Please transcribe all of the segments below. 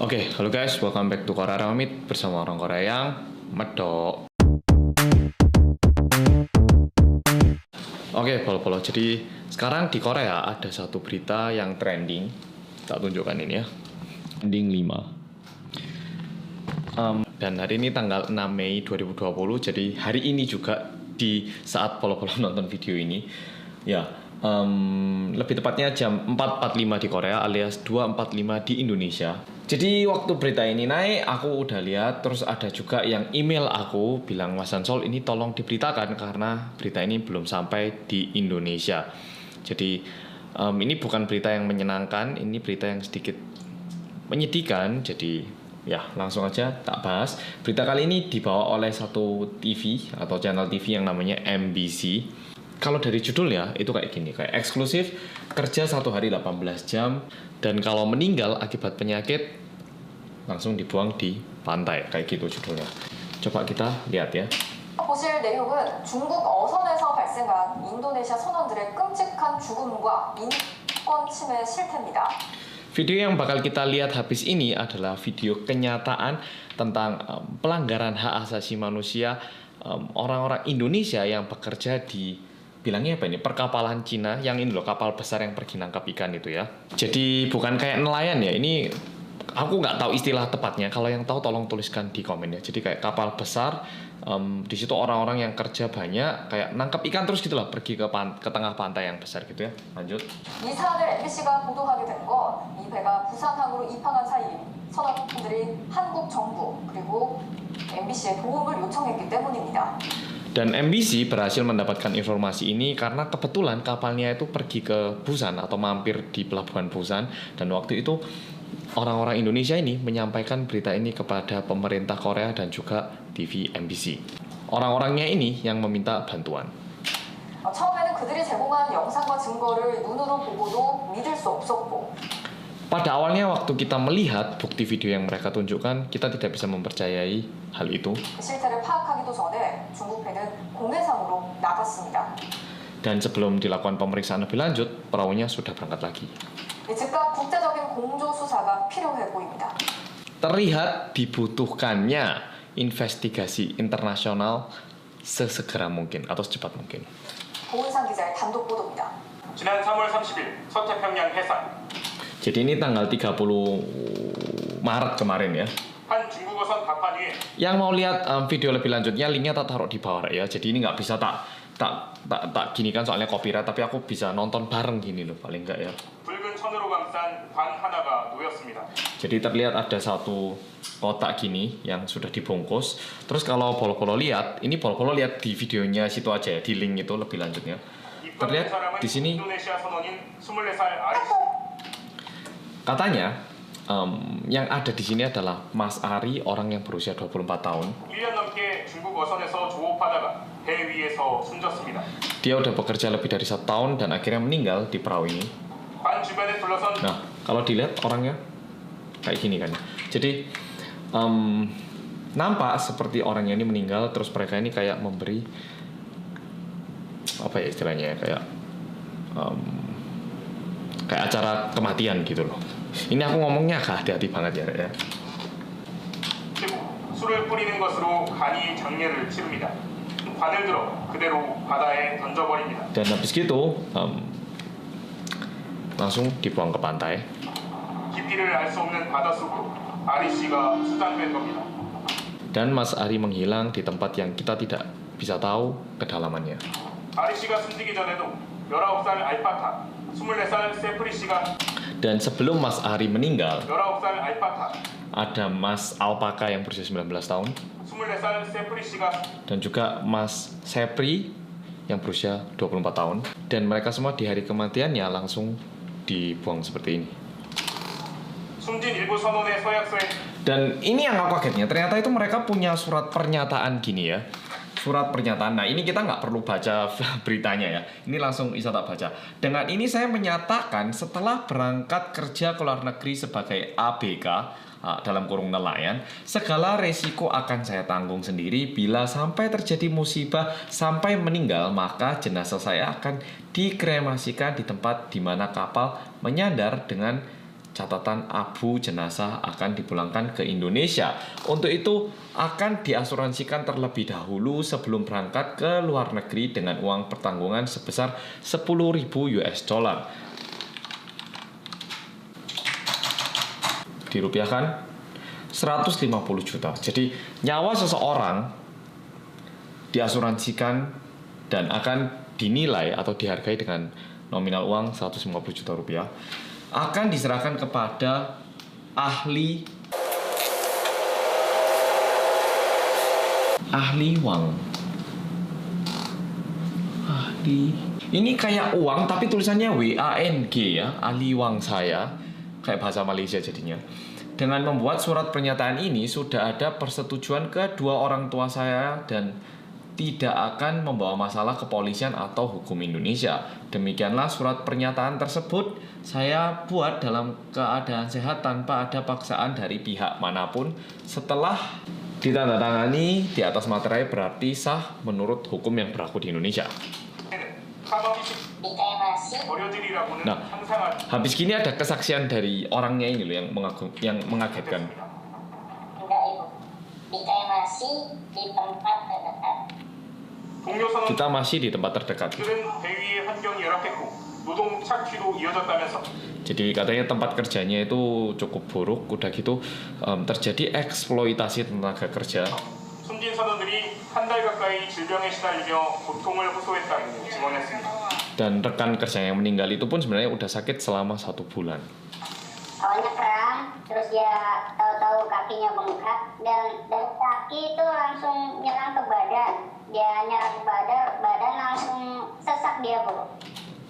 Oke, halo guys, welcome back to Korea Ramit bersama orang Korea yang medok. Oke, polo-polo. Jadi sekarang di Korea ada satu berita yang trending. Tak tunjukkan ini ya. Trending 5. Dan hari ini tanggal 6 Mei 2020. Jadi hari ini juga di saat polo-polo nonton video ini, ya. Lebih tepatnya jam 4.45 di Korea alias 2.45 di Indonesia. Jadi waktu berita ini naik, aku udah lihat, terus ada juga yang email aku bilang, Mas Hansol ini tolong diberitakan karena berita ini belum sampai di Indonesia. Jadi ini bukan berita yang menyenangkan, ini berita yang sedikit menyedihkan. Jadi ya langsung aja tak bahas. Berita kali ini dibawa oleh satu TV atau channel TV yang namanya MBC. Kalau dari judulnya itu kayak gini, kayak eksklusif, kerja 1 hari 18 jam, dan kalau meninggal akibat penyakit langsung dibuang di pantai, kayak gitu judulnya. Coba kita lihat ya. 보실 내용은 중국 어선에서 발생한 인도네시아 선원들의 끔찍한 죽음과 인권 침해 실태입니다. Video yang bakal kita lihat habis ini adalah video kenyataan tentang pelanggaran hak asasi manusia orang-orang Indonesia yang bekerja di, bilangnya apa ini, perkapalan Cina, yang ini loh, kapal besar yang pergi nangkap ikan itu ya. Jadi bukan kayak nelayan ya, ini aku nggak tahu istilah tepatnya. Kalau yang tahu tolong tuliskan di komen ya. Jadi kayak kapal besar, di situ orang-orang yang kerja banyak, kayak nangkap ikan terus gitulah, pergi ke tengah pantai yang besar gitu ya. Lanjut. 이 사안을 MBC가 보도하게 된 건 이 배가 부산항으로 입항한 사이 선원들이 한국 정부 그리고 MBC에 도움을 요청했기 때문입니다. Dan MBC berhasil mendapatkan informasi ini karena kebetulan kapalnya itu pergi ke Busan atau mampir di pelabuhan Busan, dan waktu itu orang-orang Indonesia ini menyampaikan berita ini kepada pemerintah Korea dan juga TV MBC. Orang-orangnya ini yang meminta bantuan. 처음에는 그들이 제공한 영상과 증거를 눈으로 보고도 믿을 수 없었고 Pada awalnya waktu kita melihat bukti video yang mereka tunjukkan, kita tidak bisa mempercayai hal itu. 실태를 파악하기도 전에 중국 배는 공해상으로 나갔습니다. Dan sebelum dilakukan pemeriksaan lebih lanjut, perahunya sudah berangkat lagi. 즉각 국제적인 공조 수사가 필요해 보입니다. Terlihat dibutuhkannya investigasi internasional sesegera mungkin atau secepat mungkin. 고은상 기자의 단독 보도입니다. 지난 3월 30일 서태평양 해상 Jadi ini tanggal 30 Maret kemarin ya. 한 중국어선 갑판 위에 Yang mau lihat video lebih lanjutnya, linknya tak taruh di bawah ya. Jadi ini nggak bisa tak gini kan, soalnya copyright. Tapi aku bisa nonton bareng gini loh, paling nggak ya. 붉은 천으로 감싼 관 하나가 놓였습니다. Jadi terlihat ada satu kotak gini yang sudah dibungkus. Terus kalau polo-polo lihat, ini polo-polo lihat di videonya situ aja ya, di link itu lebih lanjutnya. Terlihat di sini 인도네시아 선원인 24살 아리씨. katanya yang ada di sini adalah Mas Ari, orang yang berusia 24 tahun. 1년 넘게 중국 어선에서 조업하다가 배 위에서 숨졌습니다. Dia udah bekerja lebih dari 1 tahun dan akhirnya meninggal di perahu ini. 관 주변에 둘러선 Nah, kalau dilihat orangnya kayak gini kan. Jadi nampak seperti orangnya ini meninggal, terus mereka ini kayak memberi apa ya istilahnya, kayak kayak acara kematian gitu loh. Ini aku ngomongnya hati-hati banget ya. 그리고 술을 뿌리는 것으로 간이 장례를 치릅니다. 관을 들어 그대로 바다에 던져버립니다. Dan habis gitu langsung dibuang ke pantai. 깊이를 알 수 없는 바닷속으로 아리씨가 수장된 겁니다. Dan Mas Ari menghilang di tempat yang kita tidak bisa tahu kedalamannya. 아리씨가 숨지기 전에도 19살 알파카, 24살 세프리씨가 Dan sebelum Mas Ari meninggal, 19살 알파카, ada Mas Alpaka yang berusia 19 tahun 24살 세프리씨가 dan juga Mas Sepri yang berusia 24 tahun, dan mereka semua di hari kematiannya langsung dibuang seperti ini. 숨진 일부 선원의 서약서에 Dan ini yang aku kagetnya, ternyata itu mereka punya surat pernyataan gini ya. Surat pernyataan. Nah ini kita nggak perlu baca beritanya ya. Ini langsung bisa tak baca. Dengan ini saya menyatakan setelah berangkat kerja ke luar negeri sebagai ABK, dalam kurung nelayan, segala resiko akan saya tanggung sendiri. Bila sampai terjadi musibah sampai meninggal, maka jenazah saya akan dikremasikan di tempat di mana kapal menyandar dengan catatan abu jenazah akan dipulangkan ke Indonesia. Untuk itu akan diasuransikan terlebih dahulu sebelum berangkat ke luar negeri dengan uang pertanggungan sebesar 10.000 US dollar. Dirupiahkan 150 juta. Jadi nyawa seseorang diasuransikan dan akan dinilai atau dihargai dengan nominal uang 150 juta rupiah, akan diserahkan kepada ahli uang. Ini kayak uang tapi tulisannya WANG ya, ahli uang saya, kayak bahasa Malaysia jadinya. Dengan membuat surat pernyataan ini sudah ada persetujuan kedua orang tua saya dan tidak akan membawa masalah kepolisian atau hukum Indonesia. Demikianlah surat pernyataan tersebut saya buat dalam keadaan sehat tanpa ada paksaan dari pihak manapun. Setelah ditandatangani di atas materai berarti sah menurut hukum yang berlaku di Indonesia. Nah, habis gini ada kesaksian dari orangnya ini loh yang mengagetkan. Enggak, Ibu. Dikremasi di tempat terdekat. Kita masih di tempat terdekat. Jadi katanya tempat kerjanya itu cukup buruk, udah gitu terjadi eksploitasi tenaga kerja. Dan rekan kerja yang meninggal itu pun sebenarnya udah sakit selama 1 bulan. Awalnya kram, terus dia tahu-tahu kakinya bengkak dan dari kaki itu langsung nyerang ke badan. Dia nyerang ke badan langsung sesak dia, Bu.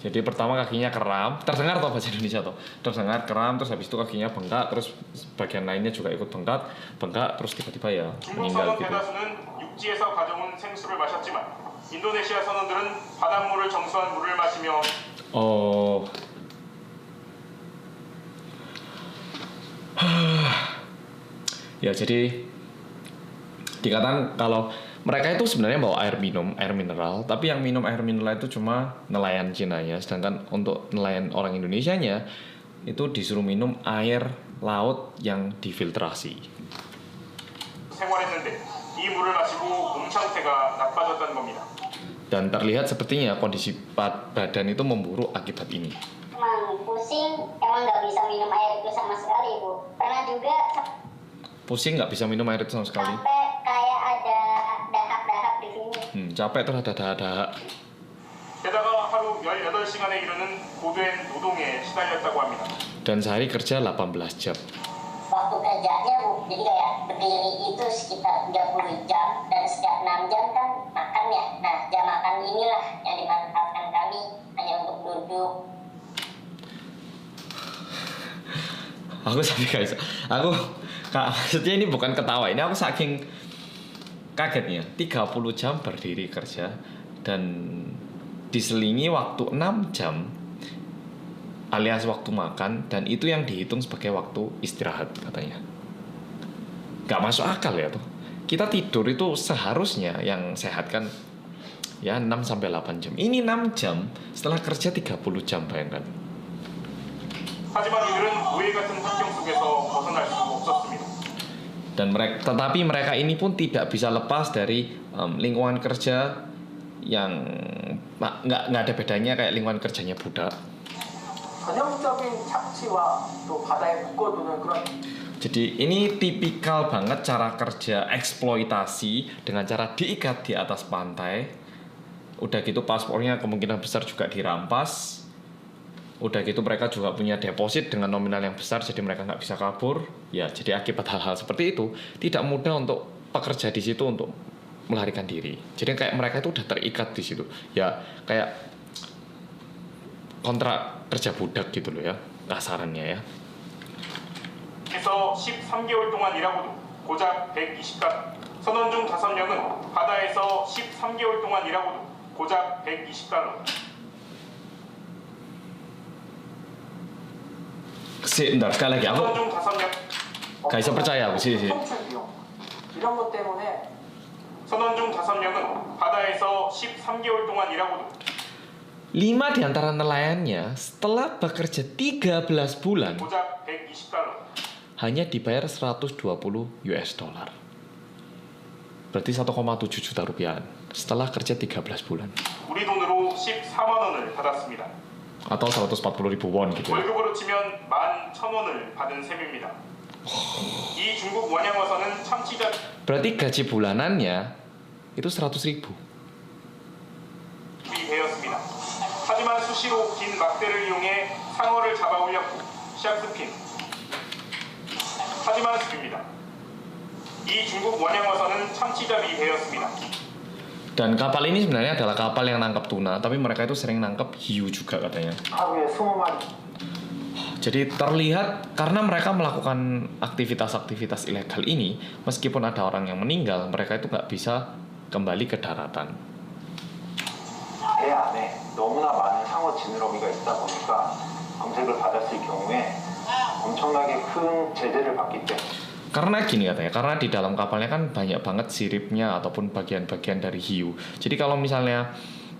Jadi pertama kakinya kram, terdengar toh bahasa Indonesia toh, terdengar kram, terus habis itu kakinya bengkak, terus bagian lainnya juga ikut bengkak, terus tiba-tiba ya meninggal gitu. 육지에서 가져온 생수를 마셨지만 인도네시아 선원들은 바닷물을 정수한 물을 마시며 ya jadi dikatakan kalau mereka itu sebenarnya bawa air mineral, tapi yang minum air mineral itu cuma nelayan Cina-nya, sedangkan untuk nelayan orang Indonesianya itu disuruh minum air laut yang difiltrasi. Dan terlihat sepertinya kondisi badan itu memburuk akibat ini. Emang pusing, emang nggak bisa minum air itu sama sekali, Bu. Pernah juga pusing nggak bisa minum air itu sama sekali. Sampai kayak ada dahak-dahak di sini. Capek terus ada dahak-dahak. Dan sehari kerja 18 jam. Waktu kerjanya, Bu, jadi kayak berdiri itu sekitar 30 jam dan setiap 6 jam kan makan ya. Nah, jam makan inilah yang dimanfaatkan kami hanya untuk duduk. Aku sampai guys, maksudnya ini bukan ketawa, ini aku saking kagetnya. 30 jam berdiri kerja dan diselingi waktu 6 jam alias waktu makan, dan itu yang dihitung sebagai waktu istirahat katanya. Gak masuk akal ya tuh. Kita tidur itu seharusnya yang sehat kan ya 6-8 jam. Ini 6 jam setelah kerja 30 jam, bayangkan. Dan tetapi mereka ini pun tidak bisa lepas dari lingkungan kerja yang nggak ada bedanya kayak lingkungan kerjanya budak. Jadi ini tipikal banget cara kerja eksploitasi dengan cara diikat di atas pantai. Udah gitu paspornya kemungkinan besar juga dirampas. Udah gitu mereka juga punya deposit dengan nominal yang besar, jadi mereka nggak bisa kabur. Ya, jadi akibat hal-hal seperti itu tidak mudah untuk pekerja di situ untuk melarikan diri. Jadi kayak mereka itu udah terikat di situ. Ya kayak kontrak kerja budak gitu loh ya, kasarannya ya. 그래서 13개월 동안 일하고도 고작 120달러. 선원 중 5명은 바다에서 13개월 동안 일하고도 고작 120달러. Bentar, sekali lagi aku 선원 중 5명. gak bisa percaya aku sih. 이런 것 때문에 선원 중 5명은 바다에서 13개월 동안 일하고도 5 di antara nelayannya setelah bekerja 13 bulan 고작 120달러. hanya dibayar 120 US dollar. Berarti 1,7 juta rupiah setelah kerja 13 bulan. 우리 돈으로 14만 원을 받았습니다. Atau 140 ribu won gitu ya. 월급으로 치면 11,000원을 받은 셈입니다. 이 중국 원양어선은 참치자 Berarti gaji bulanannya itu 100 ribu. 되었습니다. 하지만 수시로 긴 막대를 이용해 상어를 잡아 올렸고 샥스핀. 하지만 습입니다. 이 중국 원양어선은 참치잡이 배였습니다. Dan kapal ini sebenarnya adalah kapal yang nangkap tuna, tapi mereka itu sering nangkap hiu juga katanya. 하루에 20마리. Jadi terlihat karena mereka melakukan aktivitas-aktivitas ilegal ini, meskipun ada orang yang meninggal, mereka itu nggak bisa kembali ke daratan. 배 안에 너무나 많은 상어 지느러미가 있다 보니까 검색을 받았을 경우에 엄청나게 큰 제재를 받기 때문에. Karena gini katanya, karena di dalam kapalnya kan banyak banget siripnya ataupun bagian-bagian dari hiu. Jadi kalau misalnya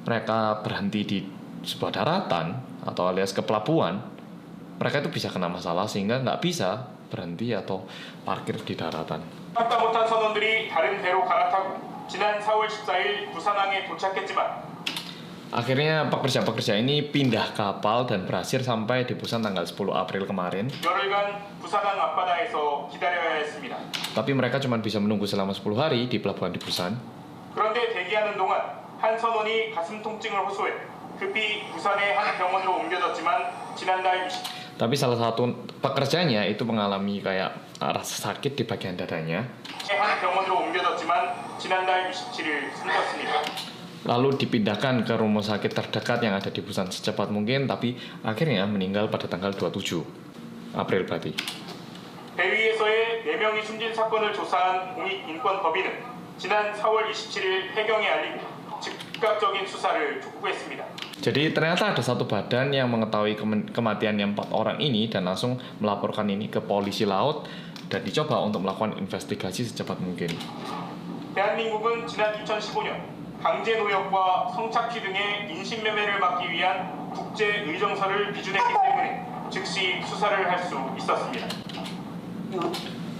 mereka berhenti di sebuah daratan atau alias ke pelabuhan, mereka itu bisa kena masalah sehingga nggak bisa berhenti atau parkir di daratan. 참다 못한 선원들이 다른 배로 갈아타고 지난 4월 14일 부산항에 도착했지만 Akhirnya pekerja-pekerja ini pindah kapal dan berhasil sampai di Busan tanggal 10 April kemarin. 열흘간 부산항 앞바다에서 기다려야 했습니다. Tapi mereka cuma bisa menunggu selama 10 hari di pelabuhan di Busan. 그런데 대기하는 동안 한 선원이 가슴 통증을 호소해 급히 부산의 한 병원으로 옮겨졌지만 지난달 20... Tapi salah satu pekerjanya itu mengalami kayak rasa sakit di bagian dadanya. 한 병원으로 옮겨졌지만 지난달 27일 숨졌습니다. Lalu dipindahkan ke rumah sakit terdekat yang ada di Busan secepat mungkin, tapi akhirnya meninggal pada tanggal 27 April berarti. 배 위에서의 4명이 숨진 사건을 조사한 공익인권법인은 지난 4월 27일 해경에 알리고 즉각적인 수사를 촉구했습니다. Jadi ternyata ada satu badan yang mengetahui kematiannya 4 orang ini dan langsung melaporkan ini ke polisi laut dan dicoba untuk melakukan investigasi secepat mungkin. 대한민국은 지난 2015년 강제 노역과 성착취 등의 인신매매를 막기 위한 국제 의정서를 비준했기 때문에 즉시 수사를 할 수 있었습니다.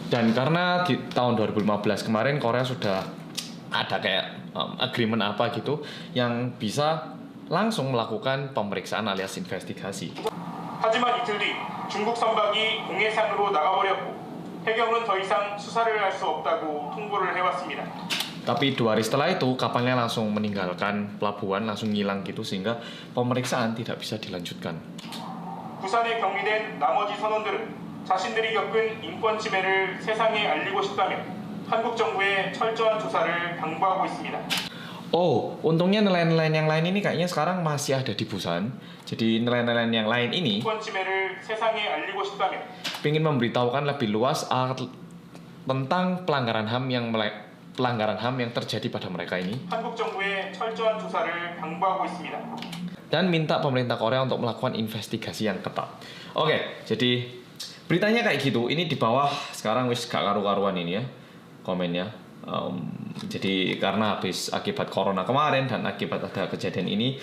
Dan karena di tahun 2015 kemarin Korea sudah ada kayak agreement apa gitu yang bisa langsung melakukan pemeriksaan alias investigasi. 하지만 이틀 뒤 중국 선박이 공해상으로 나가버렸고 해경은 더 이상 수사를 할 수 없다고 통보를 해왔습니다. Tapi 2 hari setelah itu kapalnya langsung meninggalkan pelabuhan, langsung ngilang gitu sehingga pemeriksaan tidak bisa dilanjutkan. 부산에 격리된 나머지 선원들은 자신들이 겪은 인권 침해를 세상에 알리고 싶다며 한국 정부의 철저한 조사를 당부하고 있습니다. Oh, untungnya nelayan-nelayan yang lain ini kayaknya sekarang masih ada di Busan. Jadi nelayan-nelayan yang lain ini 인권 침해를 세상에 알리고 싶다며 ingin memberitahukan lebih luas tentang pelanggaran HAM yang terjadi pada mereka ini. 한국 정부의 철저한 조사를 당부하고 있습니다. Dan minta pemerintah Korea untuk melakukan investigasi yang ketat. Oke, jadi beritanya kayak gitu. Ini di bawah sekarang wis gak karu-karuan ini ya komennya. Jadi karena habis akibat corona kemarin dan akibat ada kejadian ini,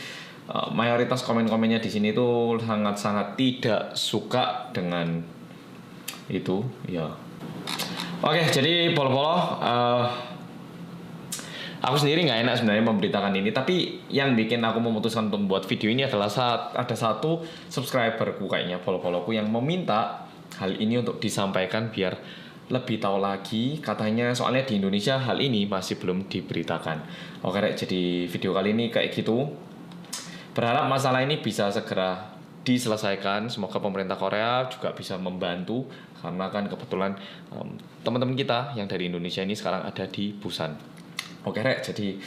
mayoritas komen-komennya di sini tuh sangat-sangat tidak suka dengan itu. Ya. Oke, jadi polo-polo. Aku sendiri nggak enak sebenarnya memberitakan ini, tapi yang bikin aku memutuskan untuk membuat video ini adalah saat ada satu subscriberku kayaknya follow-followku yang meminta hal ini untuk disampaikan biar lebih tahu lagi. Katanya soalnya di Indonesia hal ini masih belum diberitakan. Oke, jadi video kali ini kayak gitu. Berharap masalah ini bisa segera diselesaikan. Semoga pemerintah Korea juga bisa membantu karena kan kebetulan teman-teman kita yang dari Indonesia ini sekarang ada di Busan. Oke Rek, jadi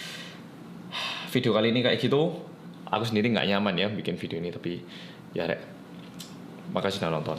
video kali ini kayak gitu. Aku sendiri nggak nyaman ya bikin video ini, tapi ya Rek, makasih sudah nonton.